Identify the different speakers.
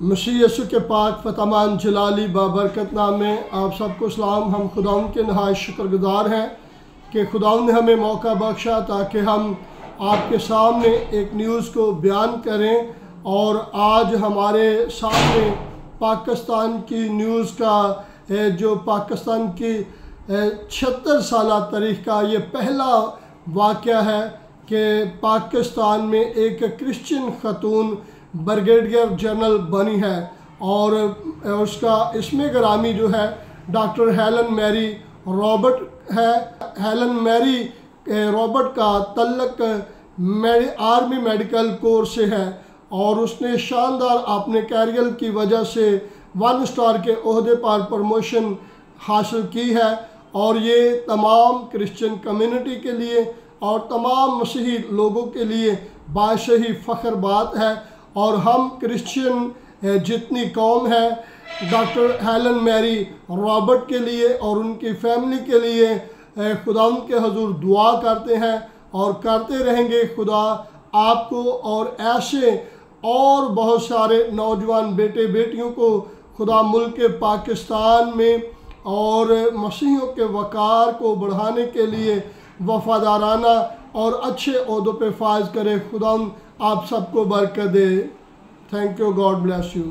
Speaker 1: मसीह यीशु के पाक फतमान जलाली बाबरकत नाम में आप सबको सलाम। हम खुदाउन के नहायत शुक्रगुजार हैं कि खुदाउन ने हमें मौका बख्शा ताकि हम आपके सामने एक न्यूज़ को बयान करें। और आज हमारे सामने पाकिस्तान की न्यूज़ का जो पाकिस्तान की 76 साल तारीख़ का ये पहला वाक़या है कि पाकिस्तान में एक क्रिश्चियन ख़तून ब्रिगेडियर जनरल बनी है और उसका इसमें ग्रामी जो है डॉक्टर हेलन मैरी रॉबर्ट है। हेलन मैरी रॉबर्ट का तल्लक आर्मी मेडिकल कोर से है और उसने शानदार अपने कैरियर की वजह से 1 स्टार के ओहदे पर प्रमोशन हासिल की है। और ये तमाम क्रिश्चियन कम्युनिटी के लिए और तमाम मसीही लोगों के लिए बायश ही फ़ख्र बात है। और हम क्रिश्चियन जितनी कौम है डॉक्टर हेलन मैरी रॉबर्ट के लिए और उनकी फैमिली के लिए खुदा के हजूर दुआ करते हैं और करते रहेंगे। खुदा आपको और ऐसे और बहुत सारे नौजवान बेटे बेटियों को खुदा मुल्क पाकिस्तान में और मसीहियों के वक़ार को बढ़ाने के लिए वफ़ादाराना और अच्छे ओहदों पे फायज करे। खुदा आप सबको बरकत दे। Thank you. God bless you.